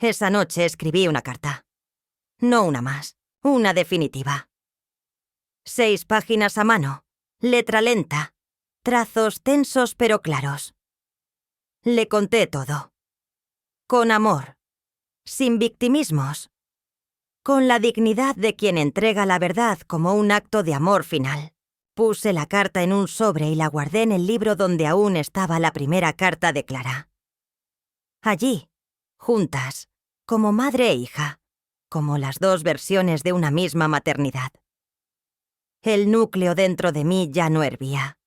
Esa noche escribí una carta. No una más, una definitiva. 6 páginas a mano, letra lenta, trazos tensos pero claros. Le conté todo. Con amor, sin victimismos, con la dignidad de quien entrega la verdad como un acto de amor final. Puse la carta en un sobre y la guardé en el libro donde aún estaba la primera carta de Clara. Allí, juntas, como madre e hija, como las 2 versiones de una misma maternidad. El núcleo dentro de mí ya no hervía.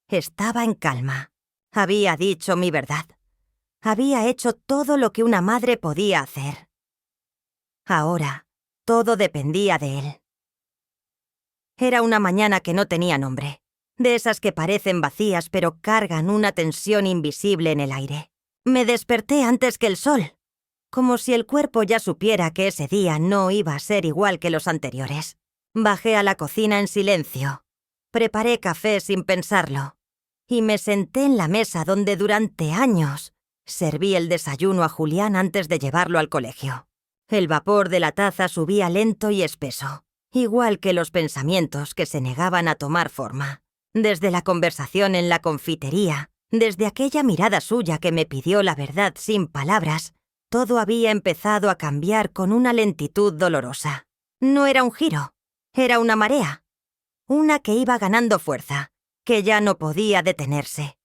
Estaba en calma. Había dicho mi verdad. Había hecho todo lo que una madre podía hacer. Ahora, todo dependía de él. Era una mañana que no tenía nombre, de esas que parecen vacías pero cargan una tensión invisible en el aire. Me desperté antes que el sol, como si el cuerpo ya supiera que ese día no iba a ser igual que los anteriores. Bajé a la cocina en silencio, preparé café sin pensarlo, y me senté en la mesa donde durante años serví el desayuno a Julián antes de llevarlo al colegio. El vapor de la taza subía lento y espeso, igual que los pensamientos que se negaban a tomar forma. Desde la conversación en la confitería, desde aquella mirada suya que me pidió la verdad sin palabras, todo había empezado a cambiar con una lentitud dolorosa. No era un giro, era una marea, una que iba ganando fuerza, que ya no podía detenerse,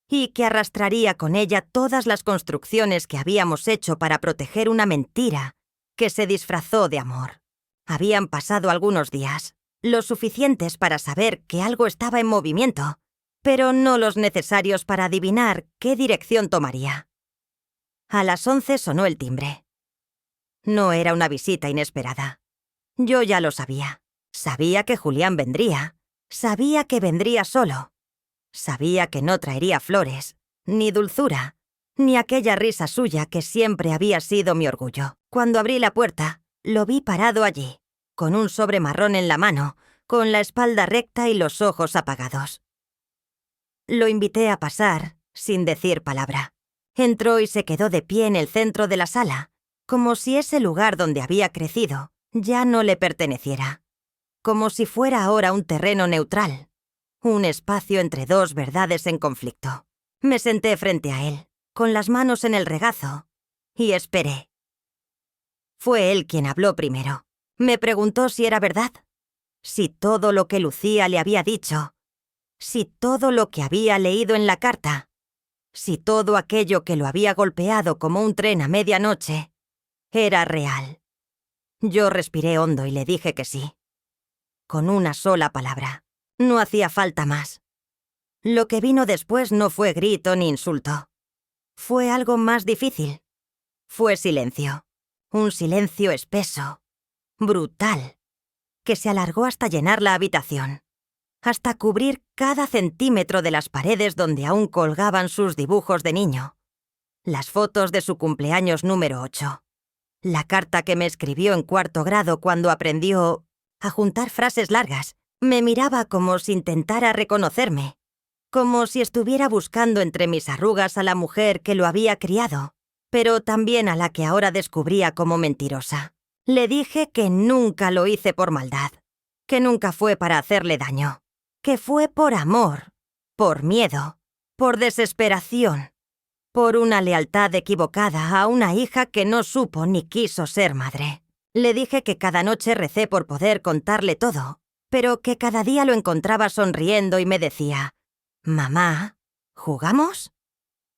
y que arrastraría con ella todas las construcciones que habíamos hecho para proteger una mentira que se disfrazó de amor. Habían pasado algunos días, lo suficientes para saber que algo estaba en movimiento, pero no los necesarios para adivinar qué dirección tomaría. A las 11 sonó el timbre. No era una visita inesperada. Yo ya lo sabía. Sabía que Julián vendría. Sabía que vendría solo. Sabía que no traería flores, ni dulzura, ni aquella risa suya que siempre había sido mi orgullo. Cuando abrí la puerta, lo vi parado allí, con un sobre marrón en la mano, con la espalda recta y los ojos apagados. Lo invité a pasar, sin decir palabra. Entró y se quedó de pie en el centro de la sala, como si ese lugar donde había crecido ya no le perteneciera. Como si fuera ahora un terreno neutral, un espacio entre 2 verdades en conflicto. Me senté frente a él, con las manos en el regazo, y esperé. Fue él quien habló primero. Me preguntó si era verdad, si todo lo que Lucía le había dicho, si todo lo que había leído en la carta, si todo aquello que lo había golpeado como un tren a medianoche, era real. Yo respiré hondo y le dije que sí. Con una sola palabra. No hacía falta más. Lo que vino después no fue grito ni insulto. Fue algo más difícil. Fue silencio. Un silencio espeso, brutal, que se alargó hasta llenar la habitación, hasta cubrir cada centímetro de las paredes donde aún colgaban sus dibujos de niño, las fotos de su cumpleaños número 8, la carta que me escribió en 4º grado cuando aprendió a juntar frases largas. Me miraba como si intentara reconocerme, como si estuviera buscando entre mis arrugas a la mujer que lo había criado, pero también a la que ahora descubría como mentirosa. Le dije que nunca lo hice por maldad, que nunca fue para hacerle daño, que fue por amor, por miedo, por desesperación, por una lealtad equivocada a una hija que no supo ni quiso ser madre. Le dije que cada noche recé por poder contarle todo, pero que cada día lo encontraba sonriendo y me decía, «Mamá, ¿jugamos?»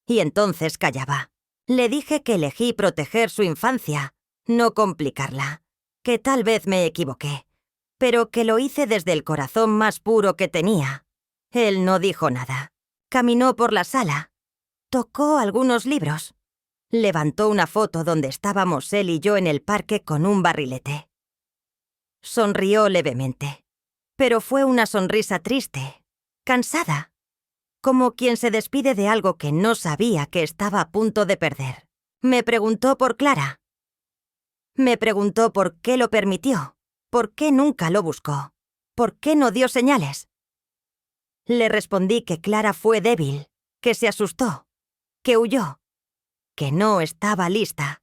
Y entonces callaba. Le dije que elegí proteger su infancia, no complicarla, que tal vez me equivoqué, pero que lo hice desde el corazón más puro que tenía. Él no dijo nada. Caminó por la sala, tocó algunos libros, levantó una foto donde estábamos él y yo en el parque con un barrilete. Sonrió levemente, pero fue una sonrisa triste, cansada, como quien se despide de algo que no sabía que estaba a punto de perder. Me preguntó por Clara. Me preguntó por qué lo permitió, por qué nunca lo buscó, por qué no dio señales. Le respondí que Clara fue débil, que se asustó, que huyó, que no estaba lista,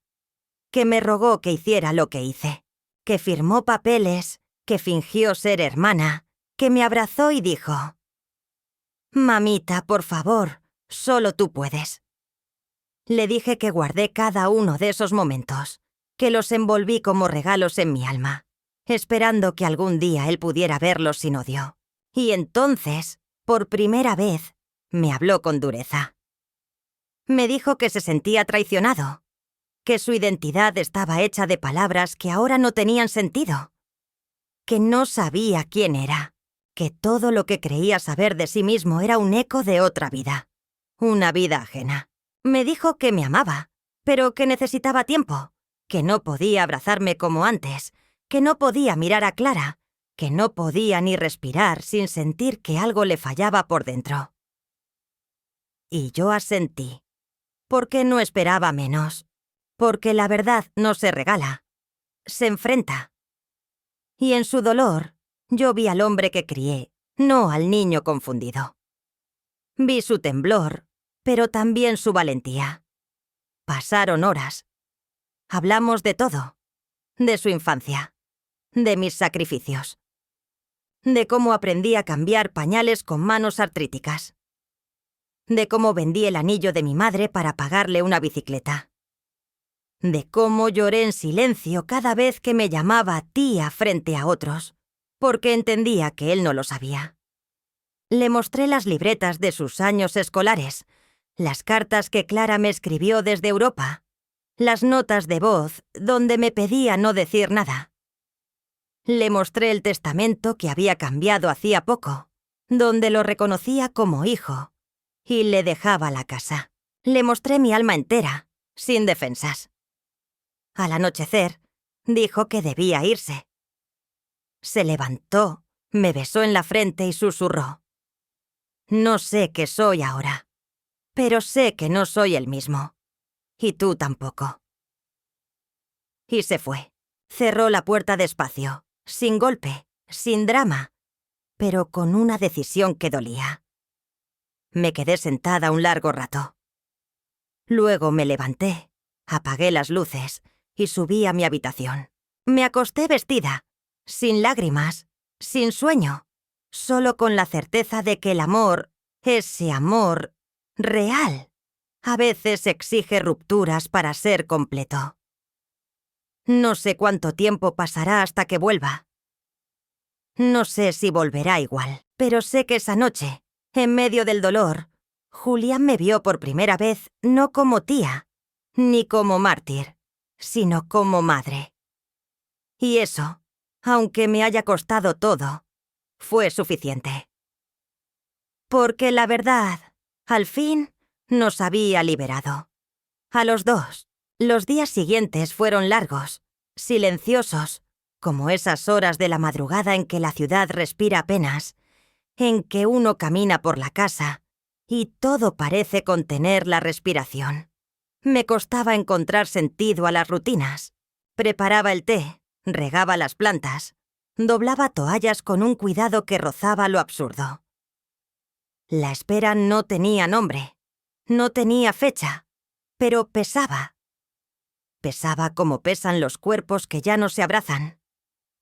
que me rogó que hiciera lo que hice, que firmó papeles, que fingió ser hermana, que me abrazó y dijo: «Mamita, por favor, solo tú puedes». Le dije que guardé cada uno de esos momentos, que los envolví como regalos en mi alma, esperando que algún día él pudiera verlos sin odio. Y entonces, por primera vez, me habló con dureza. Me dijo que se sentía traicionado, que su identidad estaba hecha de palabras que ahora no tenían sentido, que no sabía quién era, que todo lo que creía saber de sí mismo era un eco de otra vida, una vida ajena. Me dijo que me amaba, pero que necesitaba tiempo, que no podía abrazarme como antes, que no podía mirar a Clara, que no podía ni respirar sin sentir que algo le fallaba por dentro. Y yo asentí, porque no esperaba menos, porque la verdad no se regala, se enfrenta. Y en su dolor, yo vi al hombre que crié, no al niño confundido. Vi su temblor, pero también su valentía. Pasaron horas. Hablamos de todo, de su infancia, de mis sacrificios, de cómo aprendí a cambiar pañales con manos artríticas, de cómo vendí el anillo de mi madre para pagarle una bicicleta, de cómo lloré en silencio cada vez que me llamaba tía frente a otros, porque entendía que él no lo sabía. Le mostré las libretas de sus años escolares, las cartas que Clara me escribió desde Europa, las notas de voz donde me pedía no decir nada. Le mostré el testamento que había cambiado hacía poco, donde lo reconocía como hijo, y le dejaba la casa. Le mostré mi alma entera, sin defensas. Al anochecer, dijo que debía irse. Se levantó, me besó en la frente y susurró: «No sé qué soy ahora, pero sé que no soy el mismo. Y tú tampoco». Y se fue. Cerró la puerta despacio, sin golpe, sin drama, pero con una decisión que dolía. Me quedé sentada un largo rato. Luego me levanté, apagué las luces y subí a mi habitación. Me acosté vestida, sin lágrimas, sin sueño, solo con la certeza de que el amor, ese amor real, a veces exige rupturas para ser completo. No sé cuánto tiempo pasará hasta que vuelva. No sé si volverá igual, pero sé que esa noche, en medio del dolor, Julián me vio por primera vez no como tía, ni como mártir, sino como madre. Y eso, aunque me haya costado todo, fue suficiente. Porque la verdad, al fin, nos había liberado. A los dos. Los días siguientes fueron largos, silenciosos, como esas horas de la madrugada en que la ciudad respira apenas, en que uno camina por la casa y todo parece contener la respiración. Me costaba encontrar sentido a las rutinas. Preparaba el té, regaba las plantas, doblaba toallas con un cuidado que rozaba lo absurdo. La espera no tenía nombre, no tenía fecha, pero pesaba. Pesaba como pesan los cuerpos que ya no se abrazan,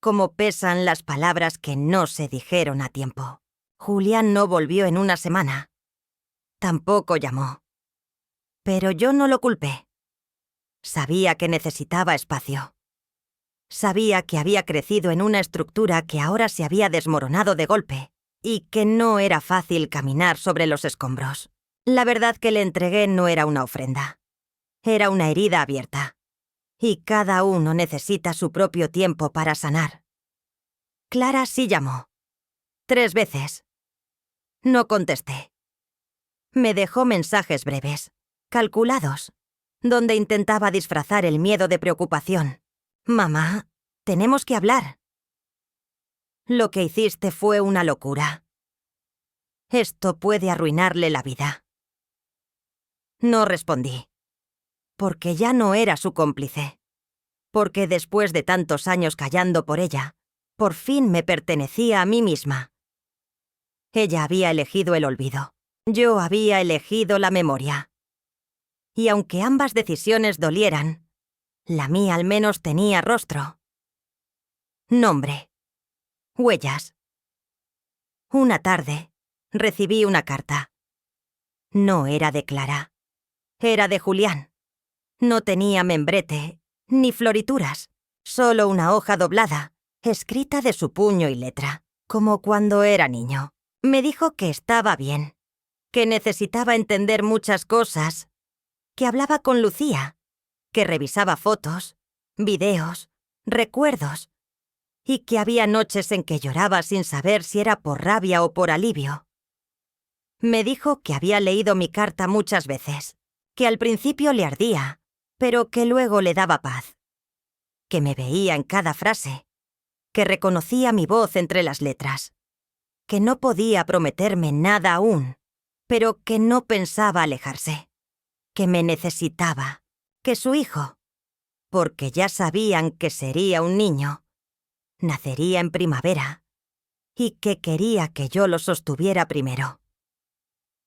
como pesan las palabras que no se dijeron a tiempo. Julián no volvió en una semana. Tampoco llamó. Pero yo no lo culpé. Sabía que necesitaba espacio. Sabía que había crecido en una estructura que ahora se había desmoronado de golpe y que no era fácil caminar sobre los escombros. La verdad que le entregué no era una ofrenda. Era una herida abierta. Y cada uno necesita su propio tiempo para sanar. Clara sí llamó. 3 veces. No contesté. Me dejó mensajes breves, calculados, donde intentaba disfrazar el miedo de preocupación. «Mamá, tenemos que hablar. Lo que hiciste fue una locura. Esto puede arruinarle la vida». No respondí, porque ya no era su cómplice, porque después de tantos años callando por ella, por fin me pertenecía a mí misma. Ella había elegido el olvido. Yo había elegido la memoria. Y aunque ambas decisiones dolieran, la mía al menos tenía rostro. Nombre. Huellas. Una tarde, recibí una carta. No era de Clara. Era de Julián. No tenía membrete, ni florituras, solo una hoja doblada, escrita de su puño y letra, como cuando era niño. Me dijo que estaba bien, que necesitaba entender muchas cosas, que hablaba con Lucía, que revisaba fotos, videos, recuerdos, y que había noches en que lloraba sin saber si era por rabia o por alivio. Me dijo que había leído mi carta muchas veces, que al principio le ardía, pero que luego le daba paz, que me veía en cada frase, que reconocía mi voz entre las letras, que no podía prometerme nada aún, pero que no pensaba alejarse, que me necesitaba, que su hijo, porque ya sabían que sería un niño, nacería en primavera, y que quería que yo lo sostuviera primero,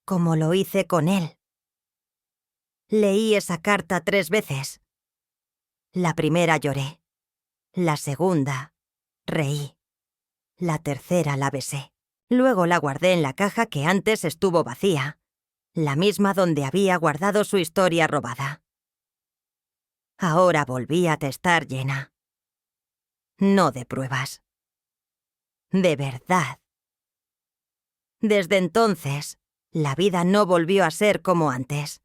como lo hice con él. Leí esa carta 3 veces. La primera lloré. La segunda, reí. La tercera la besé. Luego la guardé en la caja que antes estuvo vacía, la misma donde había guardado su historia robada. Ahora volví a estar llena. No de pruebas. De verdad. Desde entonces, la vida no volvió a ser como antes.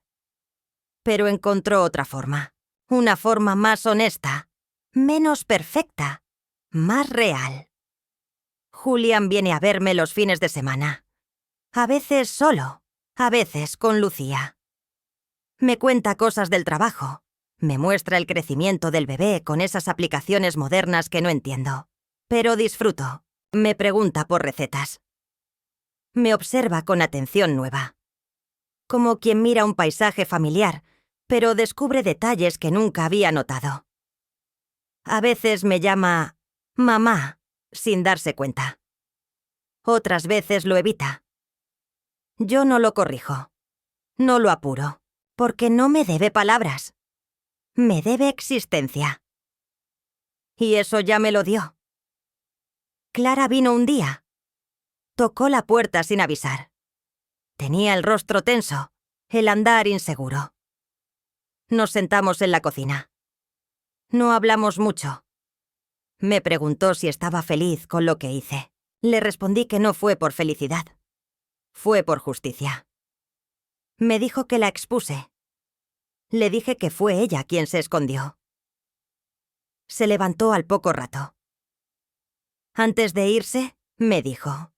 Pero encontró otra forma. Una forma más honesta, menos perfecta, más real. Julián viene a verme los fines de semana. A veces solo, a veces con Lucía. Me cuenta cosas del trabajo. Me muestra el crecimiento del bebé con esas aplicaciones modernas que no entiendo. Pero disfruto. Me pregunta por recetas. Me observa con atención nueva. Como quien mira un paisaje familiar, pero descubre detalles que nunca había notado. A veces me llama mamá, sin darse cuenta. Otras veces lo evita. Yo no lo corrijo. No lo apuro, porque no me debe palabras. Me debe existencia. Y eso ya me lo dio. Clara vino un día. Tocó la puerta sin avisar. Tenía el rostro tenso, el andar inseguro. Nos sentamos en la cocina. No hablamos mucho. Me preguntó si estaba feliz con lo que hice. Le respondí que no fue por felicidad. Fue por justicia. Me dijo que la expuse. Le dije que fue ella quien se escondió. Se levantó al poco rato. Antes de irse, me dijo: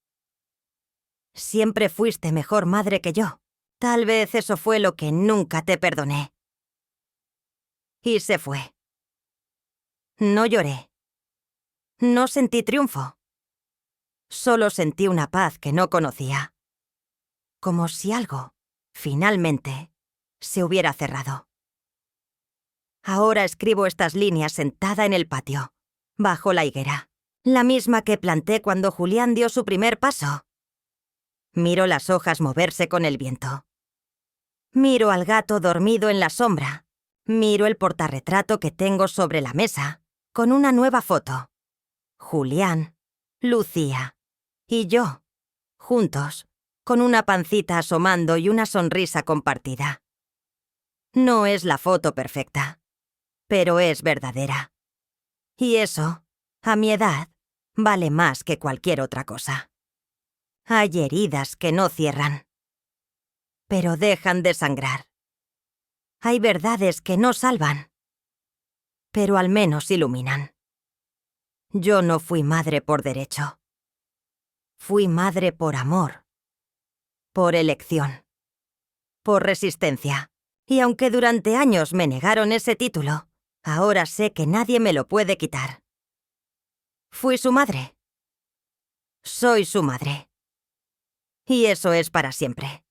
«Siempre fuiste mejor madre que yo. Tal vez eso fue lo que nunca te perdoné». Y se fue. No lloré. No sentí triunfo. Solo sentí una paz que no conocía. Como si algo, finalmente, se hubiera cerrado. Ahora escribo estas líneas sentada en el patio, bajo la higuera, la misma que planté cuando Julián dio su primer paso. Miro las hojas moverse con el viento. Miro al gato dormido en la sombra. Miro el portarretrato que tengo sobre la mesa, con una nueva foto. Julián, Lucía y yo, juntos, con una pancita asomando y una sonrisa compartida. No es la foto perfecta, pero es verdadera. Y eso, a mi edad, vale más que cualquier otra cosa. Hay heridas que no cierran, pero dejan de sangrar. Hay verdades que no salvan, pero al menos iluminan. Yo no fui madre por derecho. Fui madre por amor, por elección, por resistencia. Y aunque durante años me negaron ese título, ahora sé que nadie me lo puede quitar. Fui su madre. Soy su madre. Y eso es para siempre.